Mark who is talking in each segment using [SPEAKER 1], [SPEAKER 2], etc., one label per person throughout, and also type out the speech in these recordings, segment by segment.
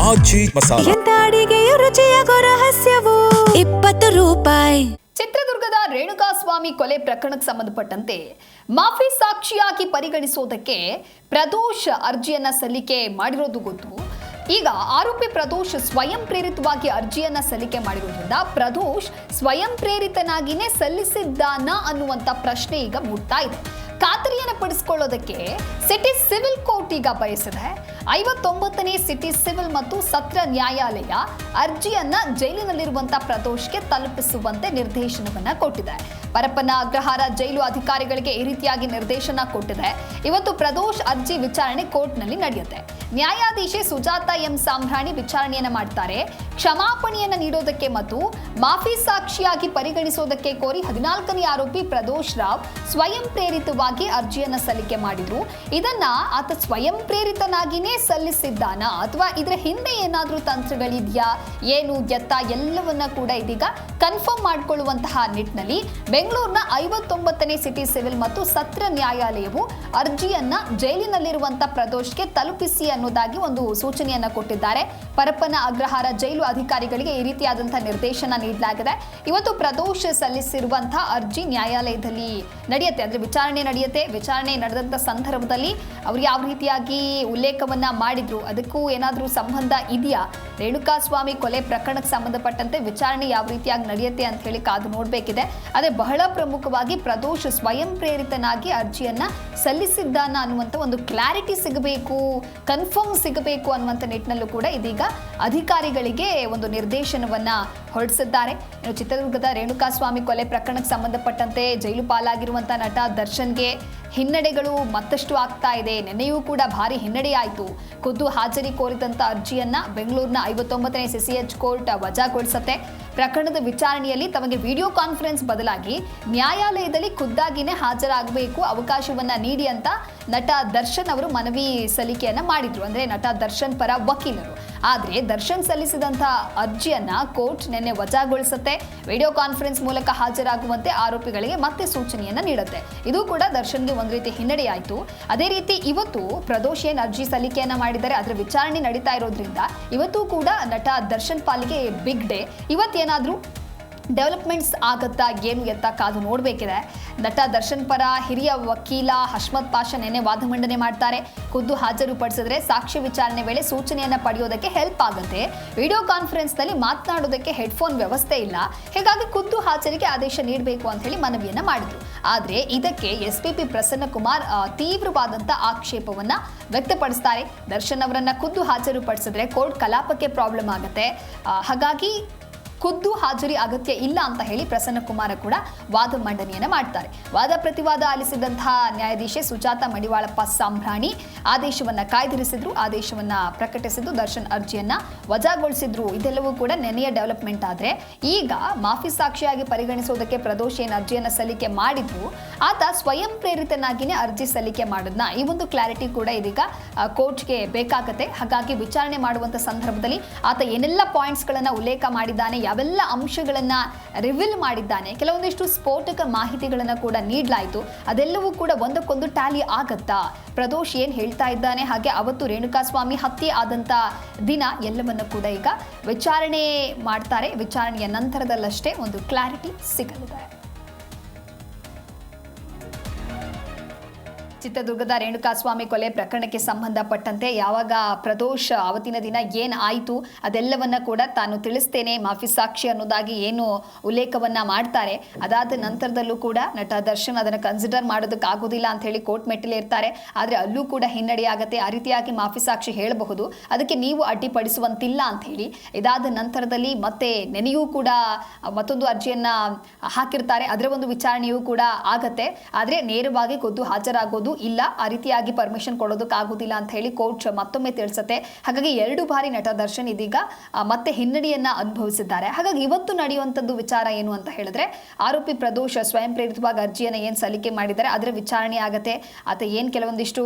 [SPEAKER 1] ಆಚಿ ಮಸಾಲ.
[SPEAKER 2] ಎಂತ ಅಡಿಗೆಯ ರುಚಿಯಾಗೋ ರಹಸ್ಯವು 20 ರೂಪಾಯಿ.
[SPEAKER 3] ಚಿತ್ರದುರ್ಗದ ರೇಣುಕಾಸ್ವಾಮಿ ಕೊಲೆ ಪ್ರಕರಣಕ್ಕೆ ಸಂಬಂಧಪಟ್ಟಂತೆ ಮಾಫಿ ಸಾಕ್ಷಿಯಾಗಿ ಪರಿಗಣಿಸುವುದಕ್ಕೆ ಪ್ರದೋಷ್ ಅರ್ಜಿಯನ್ನ ಸಲ್ಲಿಕೆ ಮಾಡಿರೋದು ಗೊತ್ತು. ಈಗ ಆರೋಪಿ ಪ್ರದೋಷ್ ಸ್ವಯಂ ಪ್ರೇರಿತವಾಗಿ ಅರ್ಜಿಯನ್ನ ಸಲ್ಲಿಕೆ ಮಾಡಿರೋದ್ರಿಂದ ಪ್ರದೋಷ್ ಸ್ವಯಂ ಪ್ರೇರಿತನಾಗಿನೇ ಸಲ್ಲಿಸಿದ್ದಾನ ಅನ್ನುವಂಥ ಪ್ರಶ್ನೆ ಈಗ ಮೂಡ್ತಾ ಇದೆ. ಖಾತರಿಯನ್ನು ಪಡಿಸಿಕೊಳ್ಳೋದಕ್ಕೆ ಸಿಟಿ ಸಿವಿಲ್ ಕೋರ್ಟ್ ಈಗ ಬಯಸಿದೆ. 59ನೇ ಸಿಟಿ ಸಿವಿಲ್ ಮತ್ತು ಸತ್ರ ನ್ಯಾಯಾಲಯ ಅರ್ಜಿಯನ್ನ ಜೈಲಿನಲ್ಲಿರುವಂತಹ ಪ್ರದೋಷ್ಗೆ ತಲುಪಿಸುವಂತೆ ನಿರ್ದೇಶನವನ್ನ ಕೊಟ್ಟಿದೆ. ಪರಪ್ಪನ ಅಗ್ರಹಾರ ಜೈಲು ಅಧಿಕಾರಿಗಳಿಗೆ ಈ ರೀತಿಯಾಗಿ ನಿರ್ದೇಶನ ಕೊಟ್ಟಿದೆ. ಇವತ್ತು ಪ್ರದೋಷ್ ಅರ್ಜಿ ವಿಚಾರಣೆ ಕೋರ್ಟ್ನಲ್ಲಿ ನಡೆಯುತ್ತೆ. ನ್ಯಾಯಾಧೀಶೆ ಸುಜಾತ ಎಂ ಸಾಂಬ್ರಾಣಿ ವಿಚಾರಣೆಯನ್ನ ಮಾಡ್ತಾರೆ. ಕ್ಷಮಾಪಣೆಯನ್ನ ನೀಡೋದಕ್ಕೆ ಮತ್ತು ಮಾಫಿ ಸಾಕ್ಷಿಯಾಗಿ ಪರಿಗಣಿಸೋದಕ್ಕೆ ಕೋರಿ 14ನೇ ಆರೋಪಿ ಪ್ರದೋಷ್ ರಾವ್ ಸ್ವಯಂ ಪ್ರೇರಿತವಾಗಿ ಅರ್ಜಿಯನ್ನ ಸಲ್ಲಿಕೆ ಮಾಡಿದ್ರು. ಇದನ್ನ ಆತ ಸ್ವಯಂ ಪ್ರೇರಿತನಾಗಿನೇ ಸಲ್ಲಿಸಿದ್ದಾನ ಅಥವಾ ಇದರ ಹಿಂದೆ ಏನಾದ್ರೂ ತಂತ್ರಗಳಿದೆಯಾ, ಏನು ಎತ್ತ ಎಲ್ಲವನ್ನ ಕೂಡ ಇದೀಗ ಕನ್ಫರ್ಮ್ ಮಾಡಿಕೊಳ್ಳುವಂತಹ ನಿಟ್ಟಿನಲ್ಲಿ ಬೆಂಗಳೂರಿನ 59ನೇ ಸಿಟಿ ಸಿವಿಲ್ ಮತ್ತು ಸತ್ರ ನ್ಯಾಯಾಲಯವು ಅರ್ಜಿಯನ್ನ ಜೈಲಿನಲ್ಲಿರುವಂತಹ ಪ್ರದೋಷ್ಗೆ ತಲುಪಿಸಿ ಅನ್ನೋದಾಗಿ ಒಂದು ಸೂಚನೆಯನ್ನ ಕೊಟ್ಟಿದ್ದಾರೆ. ಪರಪ್ಪನ ಅಗ್ರಹಾರ ಜೈಲು ಅಧಿಕಾರಿಗಳಿಗೆ ಈ ರೀತಿಯಾದಂತಹ ನಿರ್ದೇಶನ ನೀಡಲಾಗಿದೆ. ಇವತ್ತು ಪ್ರದೋಷ್ ಸಲ್ಲಿಸಿರುವಂತಹ ಅರ್ಜಿ ನ್ಯಾಯಾಲಯದಲ್ಲಿ ನಡೆಯುತ್ತೆ, ಅಂದ್ರೆ ವಿಚಾರಣೆ ನಡೆಯುತ್ತೆ. ವಿಚಾರಣೆ ನಡೆದಂತ ಸಂದರ್ಭದಲ್ಲಿ ಅವರು ಯಾವ ರೀತಿಯಾಗಿ ಉಲ್ಲೇಖವನ್ನ ಮಾಡಿದ್ರು, ಅದಕ್ಕೂ ಏನಾದರೂ ಸಂಬಂಧ ಇದೆಯಾ, ರೇಣುಕಾಸ್ವಾಮಿ ಕೊಲೆ ಪ್ರಕರಣಕ್ಕೆ ಸಂಬಂಧಪಟ್ಟಂತೆ ವಿಚಾರಣೆ ಯಾವ ರೀತಿಯಾಗಿ ನಡೆಯುತ್ತೆ ಅಂತ ಹೇಳಿ ಕಾದು ನೋಡಬೇಕಿದೆ. ಅದೇ ಬಹಳ ಪ್ರಮುಖವಾಗಿ ಪ್ರದೋಷ್ ಸ್ವಯಂ ಪ್ರೇರಿತನಾಗಿ ಅರ್ಜಿಯನ್ನ ಸಲ್ಲಿಸಿದ್ದಾನ ಅನ್ನುವಂಥ ಒಂದು ಕ್ಲಾರಿಟಿ ಸಿಗಬೇಕು, ಕನ್ಫರ್ಮ್ ಸಿಗಬೇಕು ಅನ್ನುವಂಥ ನಿಟ್ಟಿನಲ್ಲೂ ಕೂಡ ಇದೀಗ ಅಧಿಕಾರಿಗಳಿಗೆ ಒಂದು ನಿರ್ದೇಶನವನ್ನ ಹೊರಡಿಸಿದ್ದಾರೆ. ಇನ್ನು ಚಿತ್ರದುರ್ಗದ ರೇಣುಕಾಸ್ವಾಮಿ ಕೊಲೆ ಪ್ರಕರಣಕ್ಕೆ ಸಂಬಂಧಪಟ್ಟಂತೆ ಜೈಲು ಪಾಲಾಗಿರುವಂತಹ ನಟ ದರ್ಶನ್ಗೆ ಹಿನ್ನಡೆಗಳು ಮತ್ತಷ್ಟು ಆಗ್ತಾ ಇದೆ. ನಿನ್ನೆಯೂ ಕೂಡ ಭಾರಿ ಹಿನ್ನಡೆ ಆಯಿತು. ಖುದ್ದು ಹಾಜರಿ ಕೋರಿದಂತ ಅರ್ಜಿಯನ್ನ ಬೆಂಗಳೂರಿನ 59ನೇ ಸಿಸಿಎಚ್ ಕೋರ್ಟ್ ವಜಾಗೊಳಿಸುತ್ತೆ. ಪ್ರಕರಣದ ವಿಚಾರಣೆಯಲ್ಲಿ ತಮಗೆ ವಿಡಿಯೋ ಕಾನ್ಫರೆನ್ಸ್ ಬದಲಾಗಿ ನ್ಯಾಯಾಲಯದಲ್ಲಿ ಖುದ್ದಾಗಿನೇ ಹಾಜರಾಗಬೇಕು, ಅವಕಾಶವನ್ನ ನೀಡಿ ಅಂತ ನಟ ದರ್ಶನ್ ಅವರು ಮನವಿ ಸಲ್ಲಿಕೆಯನ್ನ ಮಾಡಿದ್ರು. ಅಂದ್ರೆ ನಟ ದರ್ಶನ್ ಪರ ವಕೀಲರು. ಆದ್ರೆ ದರ್ಶನ್ ಸಲ್ಲಿಸಿದಂತಹ ಅರ್ಜಿಯನ್ನ ಕೋರ್ಟ್ ನಿನ್ನೆ ವಜಾಗೊಳಿಸುತ್ತೆ. ವಿಡಿಯೋ ಕಾನ್ಫರೆನ್ಸ್ ಮೂಲಕ ಹಾಜರಾಗುವಂತೆ ಆರೋಪಿಗಳಿಗೆ ಮತ್ತೆ ಸೂಚನೆಯನ್ನ ನೀಡುತ್ತೆ. ಇದು ಕೂಡ ದರ್ಶನ್ಗೆ ಒಂದು ರೀತಿ ಹಿನ್ನಡೆಯಾಯಿತು. ಅದೇ ರೀತಿ ಇವತ್ತು ಪ್ರದೋಷ್ ಏನ್ ಅರ್ಜಿ ಸಲ್ಲಿಕೆಯನ್ನ ಮಾಡಿದ್ದಾರೆ, ಅದರ ವಿಚಾರಣೆ ನಡೀತಾ ಇರೋದ್ರಿಂದ ಇವತ್ತು ಕೂಡ ನಟ ದರ್ಶನ್ ಪಾಲಿಗೆ ಬಿಗ್ ಡೇ. ಇವತ್ತೇನಾದ್ರೂ ಡೆವಲಪ್ಮೆಂಟ್ಸ್ ಆಗತ್ತಾ ಏನು ಎತ್ತ ಕಾದು ನೋಡಬೇಕಿದೆ. ನಟ ದರ್ಶನ್ ಪರ ಹಿರಿಯ ವಕೀಲ ಹಶ್ಮತ್ ಪಾಷಾ ನೆನ್ನೆ ವಾದ ಮಂಡನೆ ಮಾಡ್ತಾರೆ. ಖುದ್ದು ಹಾಜರುಪಡಿಸಿದ್ರೆ ಸಾಕ್ಷ್ಯ ವಿಚಾರಣೆ ವೇಳೆ ಸೂಚನೆಯನ್ನ ಪಡೆಯೋದಕ್ಕೆ ಹೆಲ್ಪ್ ಆಗುತ್ತೆ. ವಿಡಿಯೋ ಕಾನ್ಫರೆನ್ಸ್ನಲ್ಲಿ ಮಾತನಾಡೋದಕ್ಕೆ ಹೆಡ್ಫೋನ್ ವ್ಯವಸ್ಥೆ ಇಲ್ಲ, ಹೀಗಾಗಿ ಖುದ್ದು ಹಾಜರಿಗೆ ಆದೇಶ ನೀಡಬೇಕು ಅಂತ ಹೇಳಿ ಮನವಿಯನ್ನ ಮಾಡಿದ್ರು. ಆದ್ರೆ ಇದಕ್ಕೆ ಎಸ್ಪಿಪಿ ಪ್ರಸನ್ನ ಕುಮಾರ್ ತೀವ್ರವಾದಂತ ಆಕ್ಷೇಪವನ್ನ ವ್ಯಕ್ತಪಡಿಸ್ತಾರೆ. ದರ್ಶನ್ ಅವರನ್ನ ಖುದ್ದು ಹಾಜರುಪಡಿಸಿದ್ರೆ ಕೋರ್ಟ್ ಕಲಾಪಕ್ಕೆ ಪ್ರಾಬ್ಲಮ್ ಆಗುತ್ತೆ, ಹಾಗಾಗಿ ಖುದ್ದು ಹಾಜರಿ ಅಗತ್ಯ ಇಲ್ಲ ಅಂತ ಹೇಳಿ ಪ್ರಸನ್ನ ಕುಮಾರ ಕೂಡ ವಾದ ಮಂಡನೆಯನ್ನ ಮಾಡ್ತಾರೆ. ವಾದ ಪ್ರತಿವಾದ ಆಲಿಸಿದಂತಹ ನ್ಯಾಯಾಧೀಶೆ ಸುಜಾತ ಮಡಿವಾಳಪ್ಪ ಸಾಂಬ್ರಾಣಿ ಆದೇಶವನ್ನ ಕಾಯ್ದಿರಿಸಿದ್ರು. ಆದೇಶವನ್ನ ಪ್ರಕಟಿಸಿದ್ದು ದರ್ಶನ್ ಅರ್ಜಿಯನ್ನ ವಜಾಗೊಳಿಸಿದ್ರು. ಇದೆಲ್ಲವೂ ಕೂಡ ನೆನೆಯ ಡೆವಲಪ್ಮೆಂಟ್. ಆದ್ರೆ ಈಗ ಮಾಫಿ ಸಾಕ್ಷಿಯಾಗಿ ಪರಿಗಣಿಸೋದಕ್ಕೆ ಪ್ರದೋಷ್ ಏನ್ ಅರ್ಜಿಯನ್ನ ಸಲ್ಲಿಕೆ ಮಾಡಿದ್ರು, ಆತ ಸ್ವಯಂ ಪ್ರೇರಿತನಾಗಿನೇ ಅರ್ಜಿ ಸಲ್ಲಿಕೆ ಮಾಡೋದನ್ನ ಈ ಒಂದು ಕ್ಲಾರಿಟಿ ಕೂಡ ಇದೀಗ ಕೋರ್ಟ್ಗೆ ಬೇಕಾಗತ್ತೆ. ಹಾಗಾಗಿ ವಿಚಾರಣೆ ಮಾಡುವಂತ ಸಂದರ್ಭದಲ್ಲಿ ಆತ ಏನೆಲ್ಲ ಪಾಯಿಂಟ್ಸ್ ಗಳನ್ನ ಉಲ್ಲೇಖ ಮಾಡಿದ್ದಾನೆ, ಯಾವೆಲ್ಲ ಅಂಶಗಳನ್ನ ರಿವೀಲ್ ಮಾಡಿದ್ದಾನೆ, ಕೆಲವೊಂದಿಷ್ಟು ಸ್ಫೋಟಕ ಮಾಹಿತಿಗಳನ್ನ ಕೂಡ ನೀಡಲಾಯಿತು, ಅದೆಲ್ಲವೂ ಕೂಡ ಒಂದಕ್ಕೊಂದು ಟ್ಯಾಲಿ ಆಗತ್ತಾ, ಪ್ರದೋಷ್ ಏನ್ ಹೇಳ್ತಾ ಇದ್ದಾನೆ, ಹಾಗೆ ಅವತ್ತು ರೇಣುಕಾಸ್ವಾಮಿ ಹತ್ಯೆ ಆದಂತ ದಿನ ಎಲ್ಲವನ್ನ ಕೂಡ ಈಗ ವಿಚಾರಣೆ ಮಾಡ್ತಾರೆ. ವಿಚಾರಣೆಯ ನಂತರದಲ್ಲಷ್ಟೇ ಒಂದು ಕ್ಲಾರಿಟಿ ಸಿಗಲಿದೆ. ಚಿತ್ರದುರ್ಗದ ರೇಣುಕಾಸ್ವಾಮಿ ಕೊಲೆ ಪ್ರಕರಣಕ್ಕೆ ಸಂಬಂಧಪಟ್ಟಂತೆ ಯಾವಾಗ ಪ್ರದೋಷ್ ಅವತ್ತಿನ ದಿನ ಏನು ಆಯಿತು ಅದೆಲ್ಲವನ್ನ ಕೂಡ ತಾನು ತಿಳಿಸ್ತೇನೆ, ಮಾಫಿ ಸಾಕ್ಷಿ ಅನ್ನೋದಾಗಿ ಏನು ಉಲ್ಲೇಖವನ್ನ ಮಾಡ್ತಾರೆ, ಅದಾದ ನಂತರದಲ್ಲೂ ಕೂಡ ನಟ ದರ್ಶನ್ ಅದನ್ನು ಕನ್ಸಿಡರ್ ಮಾಡೋದಕ್ಕಾಗೋದಿಲ್ಲ ಅಂತ ಹೇಳಿ ಕೋರ್ಟ್ ಮೆಟ್ಟಿಲೇ ಇರ್ತಾರೆ. ಆದರೆ ಅಲ್ಲೂ ಕೂಡ ಹಿನ್ನಡೆ ಆಗತ್ತೆ. ಆ ರೀತಿಯಾಗಿ ಮಾಫಿ ಸಾಕ್ಷಿ ಹೇಳಬಹುದು, ಅದಕ್ಕೆ ನೀವು ಅಡ್ಡಿಪಡಿಸುವಂತಿಲ್ಲ ಅಂತ ಹೇಳಿ ಇದಾದ ನಂತರದಲ್ಲಿ ಮತ್ತೆ ನೆನೆಯೂ ಕೂಡ ಮತ್ತೊಂದು ಅರ್ಜಿಯನ್ನ ಹಾಕಿರ್ತಾರೆ. ಅದರ ಒಂದು ವಿಚಾರಣೆಯೂ ಕೂಡ ಆಗತ್ತೆ. ಆದರೆ ನೇರವಾಗಿ ಖುದ್ದು ಹಾಜರಾಗೋದು ಇಲ್ಲ, ಆ ರೀತಿಯಾಗಿ ಪರ್ಮಿಷನ್ ಕೊಡೋದಕ್ಕಾಗೋದಿಲ್ಲ ಅಂತ ಹೇಳಿ ಕೋರ್ಟ್ ಮತ್ತೊಮ್ಮೆ ತಿಳಿಸುತ್ತೆ. ಹಾಗಾಗಿ 2 ಬಾರಿ ನಟ ದರ್ಶನ್ ಇದೀಗ ಮತ್ತೆ ಹಿನ್ನಡೆಯನ್ನ ಅನುಭವಿಸಿದ್ದಾರೆ. ಹಾಗಾಗಿ ಇವತ್ತು ನಡೆಯುವಂಥದ್ದು ವಿಚಾರ ಏನು ಅಂತ ಹೇಳಿದ್ರೆ, ಆರೋಪಿ ಪ್ರದೋಷ್ ಸ್ವಯಂ ಪ್ರೇರಿತವಾಗಿ ಅರ್ಜಿಯನ್ನು ಏನು ಸಲ್ಲಿಕೆ ಮಾಡಿದ್ದಾರೆ ಅದರ ವಿಚಾರಣೆ ಆಗತ್ತೆ. ಆತ ಏನು ಕೆಲವೊಂದಿಷ್ಟು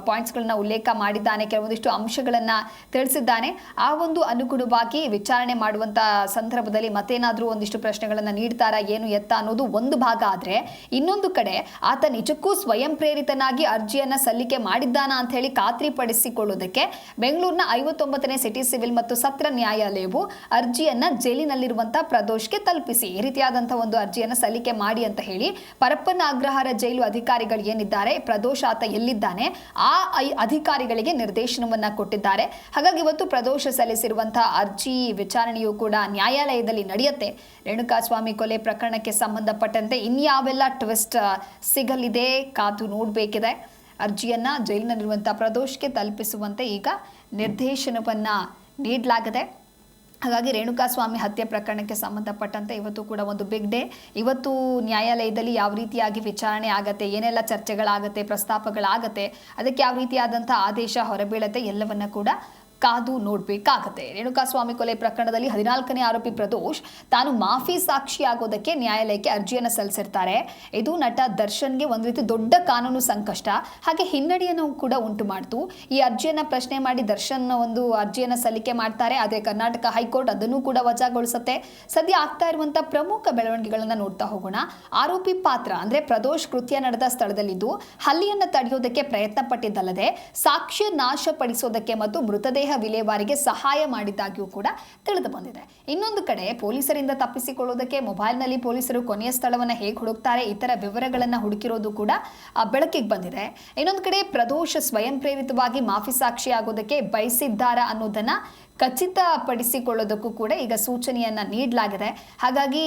[SPEAKER 3] ಪಾಯಿಂಟ್ಸ್ಗಳನ್ನ ಉಲ್ಲೇಖ ಮಾಡಿದ್ದಾನೆ, ಕೆಲವೊಂದಿಷ್ಟು ಅಂಶಗಳನ್ನ ತಿಳಿಸಿದ್ದಾನೆ, ಆ ಒಂದು ಅನುಗುಣವಾಗಿ ವಿಚಾರಣೆ ಮಾಡುವಂತ ಸಂದರ್ಭದಲ್ಲಿ ಮತ್ತೇನಾದ್ರೂ ಒಂದಿಷ್ಟು ಪ್ರಶ್ನೆಗಳನ್ನ ನೀಡ್ತಾರಾ ಏನು ಎತ್ತ ಅನ್ನೋದು ಒಂದು ಭಾಗ. ಆದ್ರೆ ಇನ್ನೊಂದು ಕಡೆ ಆತ ನಿಜಕ್ಕೂ ಸ್ವಯಂ ಪ್ರೇರಿತನ ಪ್ರದೋಷನಾಗಿ ಅರ್ಜಿಯನ್ನ ಸಲ್ಲಿಕೆ ಮಾಡಿದ್ದಾನ ಅಂತ ಹೇಳಿ ಖಾತ್ರಿಪಡಿಸಿಕೊಳ್ಳುವುದಕ್ಕೆ ಬೆಂಗಳೂರಿನ 59ನೇ ಸಿಟಿ ಸಿವಿಲ್ ಮತ್ತು ಸತ್ರ ನ್ಯಾಯಾಲಯವು ಅರ್ಜಿಯನ್ನ ಜೈಲಿನಲ್ಲಿರುವಂತಹ ಪ್ರದೋಷ್ಗೆ ತಲುಪಿಸಿ ಈ ರೀತಿಯಾದಂತಹ ಒಂದು ಅರ್ಜಿಯನ್ನ ಸಲ್ಲಿಕೆ ಮಾಡಿ ಅಂತ ಹೇಳಿ ಪರಪ್ಪನ ಅಗ್ರಹಾರ ಜೈಲು ಅಧಿಕಾರಿಗಳು ಏನಿದ್ದಾರೆ ಪ್ರದೋಷ್ ಆತ ಎಲ್ಲಿದ್ದಾನೆ ಆ ಅಧಿಕಾರಿಗಳಿಗೆ ನಿರ್ದೇಶನವನ್ನ ಕೊಟ್ಟಿದ್ದಾರೆ. ಹಾಗಾಗಿ ಇವತ್ತು ಪ್ರದೋಷ್ ಸಲ್ಲಿಸಿರುವಂತಹ ಅರ್ಜಿ ವಿಚಾರಣೆಯೂ ಕೂಡ ನ್ಯಾಯಾಲಯದಲ್ಲಿ ನಡೆಯುತ್ತೆ. ರೇಣುಕಾಸ್ವಾಮಿ ಕೊಲೆ ಪ್ರಕರಣಕ್ಕೆ ಸಂಬಂಧಪಟ್ಟಂತೆ ಇನ್ಯಾವೆಲ್ಲ ಟ್ವಿಸ್ಟ್ ಸಿಗಲಿದೆ ಕಾದು ನೋಡಬೇಕಿದೆ. ಅರ್ಜಿಯನ್ನ ಜೈಲಿನಲ್ಲಿರುವಂತಹ ಪ್ರದೋಷ್ಗೆ ತಲುಪಿಸುವಂತೆ ಈಗ ನಿರ್ದೇಶನವನ್ನ ನೀಡಲಾಗಿದೆ. ಹಾಗಾಗಿ ರೇಣುಕಾಸ್ವಾಮಿ ಹತ್ಯೆ ಪ್ರಕರಣಕ್ಕೆ ಸಂಬಂಧಪಟ್ಟಂತೆ ಇವತ್ತು ಕೂಡ ಒಂದು ಬಿಗ್ ಡೇ. ಇವತ್ತು ನ್ಯಾಯಾಲಯದಲ್ಲಿ ಯಾವ ರೀತಿಯಾಗಿ ವಿಚಾರಣೆ ಆಗತ್ತೆ, ಏನೆಲ್ಲ ಚರ್ಚೆಗಳಾಗತ್ತೆ, ಪ್ರಸ್ತಾಪಗಳಾಗತ್ತೆ, ಅದಕ್ಕೆ ಯಾವ ರೀತಿಯಾದಂಥ ಆದೇಶ ಹೊರಬೀಳತ್ತೆ ಎಲ್ಲವನ್ನ ಕೂಡ ಕಾದು ನೋಡಬೇಕಾಗತ್ತೆ. ರೇಣುಕಾಸ್ವಾಮಿ ಕೊಲೆ ಪ್ರಕರಣದಲ್ಲಿ 14ನೇ ಆರೋಪಿ ಪ್ರದೋಷ್ ತಾನು ಮಾಫಿ ಸಾಕ್ಷಿಯಾಗೋದಕ್ಕೆ ನ್ಯಾಯಾಲಯಕ್ಕೆ ಅರ್ಜಿಯನ್ನು ಸಲ್ಲಿಸಿರ್ತಾರೆ. ಇದು ನಟ ದರ್ಶನ್ಗೆ ಒಂದು ರೀತಿ ದೊಡ್ಡ ಕಾನೂನು ಸಂಕಷ್ಟ ಹಾಗೆ ಹಿನ್ನಡೆಯನ್ನು ಕೂಡ ಉಂಟು ಮಾಡ್ತು. ಈ ಅರ್ಜಿಯನ್ನು ಪ್ರಶ್ನೆ ಮಾಡಿ ದರ್ಶನ್ ಒಂದು ಅರ್ಜಿಯನ್ನು ಸಲ್ಲಿಕೆ ಮಾಡ್ತಾರೆ. ಆದರೆ ಕರ್ನಾಟಕ ಹೈಕೋರ್ಟ್ ಅದನ್ನು ಕೂಡ ವಜಾಗೊಳಿಸುತ್ತೆ. ಸದ್ಯ ಆಗ್ತಾ ಇರುವಂತಹ ಪ್ರಮುಖ ಬೆಳವಣಿಗೆಗಳನ್ನ ನೋಡ್ತಾ ಹೋಗೋಣ. ಆರೋಪಿ ಪಾತ್ರ ಅಂದ್ರೆ ಪ್ರದೋಷ್ ಕೃತ್ಯ ನಡೆದ ಸ್ಥಳದಲ್ಲಿದ್ದು ಹಲ್ಲೆಯನ್ನು ತಡೆಯೋದಕ್ಕೆ ಪ್ರಯತ್ನ ಪಟ್ಟಿದ್ದಲ್ಲದೆ ಸಾಕ್ಷ್ಯ ನಾಶಪಡಿಸೋದಕ್ಕೆ ಮತ್ತು ಮೃತದೇಹ ವಿಲೇವಾರಿಗೆ ಸಹಾಯ ಮಾಡಿದ್ದಾಗಿಯೂ ಕೂಡ ತಿಳಿದು ಬಂದಿದೆ. ಇನ್ನೊಂದು ಕಡೆ ಪೊಲೀಸರಿಂದ ತಪ್ಪಿಸಿಕೊಳ್ಳುವುದಕ್ಕೆ ಮೊಬೈಲ್ನಲ್ಲಿ ಪೊಲೀಸರು ಕೊನೆಯ ಸ್ಥಳವನ್ನು ಹೇಗೆ ಹುಡುಕ್ತಾರೆ ಇತರ ವಿವರಗಳನ್ನು ಹುಡುಕಿರೋದು ಕೂಡ ಬೆಳಕಿಗೆ ಬಂದಿದೆ. ಇನ್ನೊಂದು ಕಡೆ ಪ್ರದೋಷ್ ಸ್ವಯಂ ಪ್ರೇರಿತವಾಗಿ ಮಾಫಿ ಸಾಕ್ಷಿಯಾಗೋದಕ್ಕೆ ಬಯಸಿದ್ದಾರಾ ಅನ್ನೋದನ್ನ ಖಚಿತಪಡಿಸಿಕೊಳ್ಳೋದಕ್ಕೂ ಕೂಡ ಈಗ ಸೂಚನೆಯನ್ನ ನೀಡಲಾಗಿದೆ. ಹಾಗಾಗಿ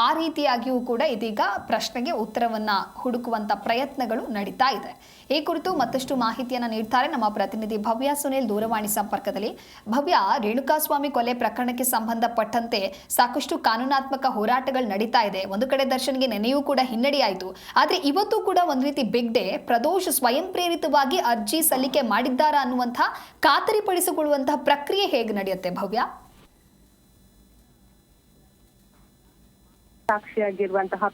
[SPEAKER 3] ಆ ರೀತಿಯಾಗಿಯೂ ಕೂಡ ಇದೀಗ ಪ್ರಶ್ನೆಗೆ ಉತ್ತರವನ್ನ ಹುಡುಕುವಂತ ಪ್ರಯತ್ನಗಳು ನಡೀತಾ ಇದೆ. ಈ ಕುರಿತು ಮತ್ತಷ್ಟು ಮಾಹಿತಿಯನ್ನು ನೀಡ್ತಾರೆ ನಮ್ಮ ಪ್ರತಿನಿಧಿ ಭವ್ಯ ಸುನಿಲ್ ದೂರವಾಣಿ ಸಂಪರ್ಕದಲ್ಲಿ. ಭವ್ಯ, ರೇಣುಕಾಸ್ವಾಮಿ ಕೊಲೆ ಪ್ರಕರಣಕ್ಕೆ ಸಂಬಂಧಪಟ್ಟಂತೆ ಸಾಕಷ್ಟು ಕಾನೂನಾತ್ಮಕ ಹೋರಾಟಗಳು ನಡೀತಾ ಇದೆ. ಒಂದು ಕಡೆ ದರ್ಶನ್ಗೆ ನೆನೆಯೂ ಕೂಡ ಹಿನ್ನಡೆಯಾಯಿತು. ಆದ್ರೆ ಇವತ್ತು ಕೂಡ ಒಂದು ರೀತಿ ಬಿಗ್ ಡೇ. ಪ್ರದೋಷ್ ಸ್ವಯಂ ಪ್ರೇರಿತವಾಗಿ ಅರ್ಜಿ ಸಲ್ಲಿಕೆ ಮಾಡಿದ್ದಾರಾ ಅನ್ನುವಂತಹ ಖಾತರಿಪಡಿಸಿಕೊಳ್ಳುವಂತಹ ಪ್ರಕ್ರಿಯೆ ಹೇಗೆ ನಡೆಯುತ್ತೆ ಭವ್ಯ?
[SPEAKER 1] ಸಾಕ್ಷಿಯಾಗಿರುವಂತಹ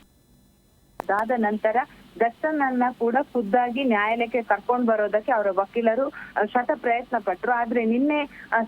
[SPEAKER 1] ಅದಾದ ನಂತರ ದರ್ಶನ್ ಅನ್ನ ಕೂಡ ಖುದ್ದಾಗಿ ನ್ಯಾಯಾಲಯಕ್ಕೆ ಕರ್ಕೊಂಡು ಬರೋದಕ್ಕೆ ಅವರ ವಕೀಲರು ಶತ ಪ್ರಯತ್ನ ಪಟ್ಟರು. ಆದ್ರೆ ನಿನ್ನೆ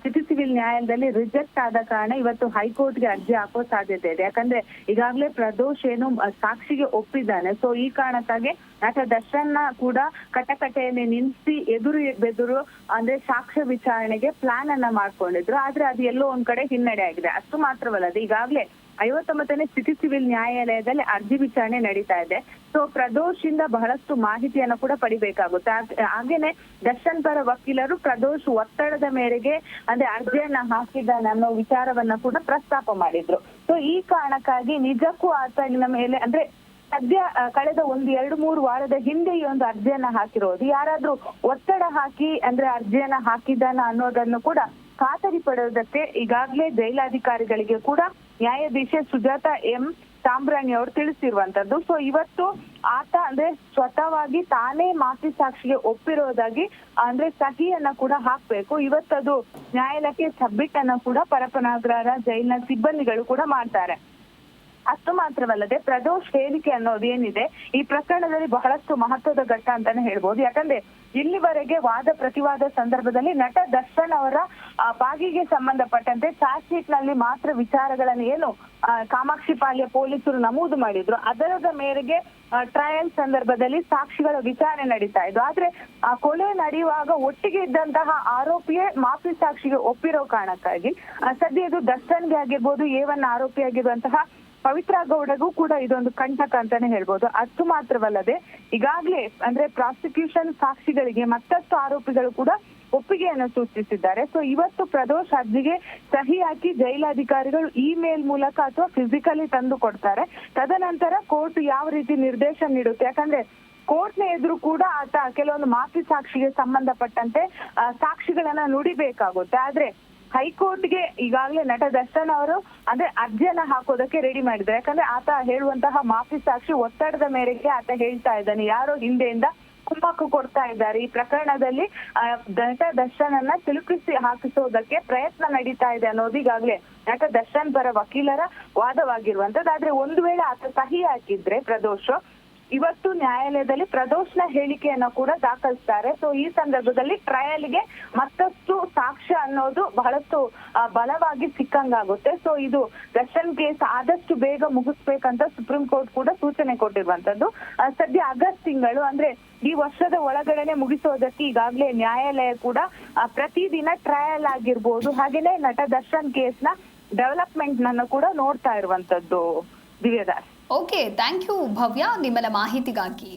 [SPEAKER 1] ಸಿಟಿ ಸಿವಿಲ್ ನ್ಯಾಯಾಲಯದಲ್ಲಿ ರಿಜೆಕ್ಟ್ ಆದ ಕಾರಣ ಇವತ್ತು ಹೈಕೋರ್ಟ್ಗೆ ಅರ್ಜಿ ಹಾಕೋ ಸಾಧ್ಯತೆ ಇದೆ. ಯಾಕಂದ್ರೆ ಈಗಾಗಲೇ ಪ್ರದೋಷ್ ಏನು ಸಾಕ್ಷಿಗೆ ಒಪ್ಪಿದ್ದಾನೆ. ಸೊ ಈ ಕಾರಣಕ್ಕಾಗಿ ನಟ ದರ್ಶನ್ ಕೂಡ ಕಟಕಟೆಯಲ್ಲಿ ನಿಲ್ಲಿಸಿ ಎದುರು ಬೆದುರು ಅಂದ್ರೆ ಸಾಕ್ಷ್ಯ ವಿಚಾರಣೆಗೆ ಪ್ಲಾನ್ ಅನ್ನ ಮಾಡ್ಕೊಂಡಿದ್ರು. ಆದ್ರೆ ಅದು ಎಲ್ಲೋ ಒಂದ್ ಕಡೆ ಹಿನ್ನಡೆ ಆಗಿದೆ. ಅಷ್ಟು ಮಾತ್ರವಲ್ಲದೆ ಈಗಾಗಲೇ 59ನೇ ಸಿಟಿ ಸಿವಿಲ್ ನ್ಯಾಯಾಲಯದಲ್ಲಿ ಅರ್ಜಿ ವಿಚಾರಣೆ ನಡೀತಾ ಇದೆ. ಸೊ ಪ್ರದೋಷ್ ಇಂದ ಬಹಳಷ್ಟು ಮಾಹಿತಿಯನ್ನ ಕೂಡ ಪಡಿಬೇಕಾಗುತ್ತೆ. ಹಾಗೇನೆ ದರ್ಶನ್ ಪರ ವಕೀಲರು ಪ್ರದೋಷ್ ಒತ್ತಡದ ಮೇರೆಗೆ ಅಂದ್ರೆ ಅರ್ಜಿಯನ್ನ ಹಾಕಿದ್ದಾನೆ ಅನ್ನೋ ವಿಚಾರವನ್ನ ಕೂಡ ಪ್ರಸ್ತಾಪ ಮಾಡಿದ್ರು. ಸೊ ಈ ಕಾರಣಕ್ಕಾಗಿ ನಿಜಕ್ಕೂ ಆತನ ಮೇಲೆ ಅಂದ್ರೆ ಸದ್ಯ ಕಳೆದ 1-2-3 ವಾರದ ಹಿಂದೆ ಈ ಒಂದು ಅರ್ಜಿಯನ್ನ ಹಾಕಿರೋದು ಯಾರಾದ್ರೂ ಒತ್ತಡ ಹಾಕಿ ಅಂದ್ರೆ ಅರ್ಜಿಯನ್ನ ಹಾಕಿದ್ದಾನ ಅನ್ನೋದನ್ನು ಕೂಡ ಖಾತರಿ ಪಡೆಯೋದಕ್ಕೆ ಈಗಾಗಲೇ ಜೈಲಾಧಿಕಾರಿಗಳಿಗೆ ಕೂಡ ನ್ಯಾಯಾಧೀಶೆ ಸುಜಾತಾ ಎಂ ಸಾಂಬ್ರಾಣಿ ಅವರು ತಿಳಿಸಿರುವಂತದ್ದು. ಸೊ ಇವತ್ತು ಆತ ಅಂದ್ರೆ ಸ್ವತಃವಾಗಿ ತಾನೇ ಮಾಫಿ ಸಾಕ್ಷಿಗೆ ಒಪ್ಪಿರೋದಾಗಿ ಅಂದ್ರೆ ಸಹಿಯನ್ನ ಕೂಡ ಹಾಕ್ಬೇಕು. ಇವತ್ತದು ನ್ಯಾಯಾಲಯಕ್ಕೆ ಸಬ್ಮಿಟ್ ಅನ್ನ ಕೂಡ ಪರಪ್ಪನಾಗ್ರಹಾರ ಜೈಲಿನ ಸಿಬ್ಬಂದಿಗಳು ಕೂಡ ಮಾಡ್ತಾರೆ. ಅಷ್ಟು ಮಾತ್ರವಲ್ಲದೆ ಪ್ರದೋಷ್ ಹೇಳಿಕೆ ಅನ್ನೋದು ಏನಿದೆ ಈ ಪ್ರಕರಣದಲ್ಲಿ ಬಹಳಷ್ಟು ಮಹತ್ವದ ಘಟ್ಟ ಅಂತಾನೆ ಹೇಳ್ಬೋದು. ಯಾಕಂದ್ರೆ ಇಲ್ಲಿವರೆಗೆ ವಾದ ಪ್ರತಿವಾದ ಸಂದರ್ಭದಲ್ಲಿ ನಟ ದರ್ಶನ್ ಅವರ ಬಾಗಿಗೆ ಸಂಬಂಧಪಟ್ಟಂತೆ ಚಾರ್ಜ್ ಶೀಟ್ ನಲ್ಲಿ ಮಾತ್ರ ವಿಚಾರಗಳನ್ನು ಏನು ಕಾಮಾಕ್ಷಿ ಪಾಳ್ಯ ಪೊಲೀಸರು ನಮೂದು ಮಾಡಿದ್ರು ಅದರದ ಮೇರೆಗೆ ಟ್ರಯಲ್ ಸಂದರ್ಭದಲ್ಲಿ ಸಾಕ್ಷಿಗಳ ವಿಚಾರಣೆ ನಡೀತಾ ಇದ್ದು. ಆದ್ರೆ ಆ ಕೊಲೆ ನಡೆಯುವಾಗ ಒಟ್ಟಿಗೆ ಇದ್ದಂತಹ ಆರೋಪಿಯೇ ಮಾಫಿ ಸಾಕ್ಷಿಗೆ ಒಪ್ಪಿರೋ ಕಾರಣಕ್ಕಾಗಿ ಸದ್ಯ ಇದು ದರ್ಶನ್ಗೆ ಆಗಿರ್ಬೋದು A1 ಆರೋಪಿಯಾಗಿರುವಂತಹ ಪವಿತ್ರ ಗೌಡಗೂ ಕೂಡ ಇದೊಂದು ಕಂಟಕ ಅಂತಾನೆ ಹೇಳ್ಬೋದು. ಅಷ್ಟು ಮಾತ್ರವಲ್ಲದೆ ಈಗಾಗ್ಲೇ ಅಂದ್ರೆ ಪ್ರಾಸಿಕ್ಯೂಷನ್ ಸಾಕ್ಷಿಗಳಿಗೆ ಮತ್ತಷ್ಟು ಆರೋಪಿಗಳು ಕೂಡ ಒಪ್ಪಿಗೆಯನ್ನು ಸೂಚಿಸಿದ್ದಾರೆ. ಸೊ ಇವತ್ತು ಪ್ರದೋಷ್ ಅರ್ಜಿಗೆ ಸಹಿ ಹಾಕಿ ಜೈಲಾಧಿಕಾರಿಗಳು ಇಮೇಲ್ ಮೂಲಕ ಅಥವಾ ಫಿಸಿಕಲಿ ತಂದು ಕೊಡ್ತಾರೆ. ತದನಂತರ ಕೋರ್ಟ್ ಯಾವ ರೀತಿ ನಿರ್ದೇಶನ ನೀಡುತ್ತೆ, ಯಾಕಂದ್ರೆ ಕೋರ್ಟ್ನ ಎದುರು ಕೂಡ ಆತ ಕೆಲವೊಂದು ಮಾಫಿ ಸಾಕ್ಷಿಗೆ ಸಂಬಂಧಪಟ್ಟಂತೆ ಸಾಕ್ಷಿಗಳನ್ನ ನುಡಿಬೇಕಾಗುತ್ತೆ. ಆದ್ರೆ ಹೈಕೋರ್ಟ್ಗೆ ಈಗಾಗಲೇ ನಟ ದರ್ಶನ್ ಅವರು ಅಂದ್ರೆ ಅರ್ಜಿಯನ್ನ ಹಾಕೋದಕ್ಕೆ ರೆಡಿ ಮಾಡಿದ್ದಾರೆ. ಯಾಕಂದ್ರೆ ಆತ ಹೇಳುವಂತಹ ಮಾಫಿ ಸಾಕ್ಷಿ ಒತ್ತಡದ ಮೇರೆಗೆ ಆತ ಹೇಳ್ತಾ ಇದ್ದಾನೆ, ಯಾರೋ ಹಿಂದೆಯಿಂದ ಕುಮ್ಮಕ್ಕು ಕೊಡ್ತಾ ಇದ್ದಾರೆ. ಈ ಪ್ರಕರಣದಲ್ಲಿ ನಟ ದರ್ಶನ್ ಅನ್ನ ಸಿಲುಕಿಸಿ ಹಾಕಿಸೋದಕ್ಕೆ ಪ್ರಯತ್ನ ನಡೀತಾ ಇದೆ ಅನ್ನೋದು ಈಗಾಗಲೇ ನಟ ದರ್ಶನ್ ಪರ ವಕೀಲರ ವಾದವಾಗಿರುವಂತದ್ದು. ಆದ್ರೆ ಒಂದು ವೇಳೆ ಆತ ಸಹಿ ಹಾಕಿದ್ರೆ ಪ್ರದೋಷ್ ಇವತ್ತು ನ್ಯಾಯಾಲಯದಲ್ಲಿ ಪ್ರದೋಷ್ನ ಹೇಳಿಕೆಯನ್ನ ಕೂಡ ದಾಖಲಿಸ್ತಾರೆ. ಸೊ ಈ ಸಂದರ್ಭದಲ್ಲಿ ಟ್ರಯಲ್ಗೆ ಮತ್ತಷ್ಟು ಸಾಕ್ಷ್ಯ ಅನ್ನೋದು ಬಹಳಷ್ಟು ಬಲವಾಗಿ ಸಿಕ್ಕಂಗಾಗುತ್ತೆ. ಸೊ ಇದು ದರ್ಶನ್ ಕೇಸ್ ಆದಷ್ಟು ಬೇಗ ಮುಗಿಸ್ಬೇಕಂತ ಸುಪ್ರೀಂ ಕೋರ್ಟ್ ಕೂಡ ಸೂಚನೆ ಕೊಟ್ಟಿರುವಂತದ್ದು. ಸದ್ಯ ಆಗಸ್ಟ್ ತಿಂಗಳು ಅಂದ್ರೆ ಈ ವರ್ಷದ ಒಳಗಡೆನೆ ಮುಗಿಸೋದಕ್ಕೆ ಈಗಾಗಲೇ ನ್ಯಾಯಾಲಯ ಕೂಡ ಪ್ರತಿದಿನ ಟ್ರಯಲ್ ಆಗಿರ್ಬೋದು, ಹಾಗೇನೆ ನಟ ದರ್ಶನ್ ಕೇಸ್ನ ಡೆವಲಪ್ಮೆಂಟ್ ನನ್ನ ಕೂಡ ನೋಡ್ತಾ ಇರುವಂತದ್ದು ದಿವ್ಯದಾಸ್.
[SPEAKER 3] ಓಕೆ, ಥ್ಯಾಂಕ್ ಯು ಭವ್ಯ ನಿಮ್ಮೆಲ್ಲ ಮಾಹಿತಿಗಾಗಿ.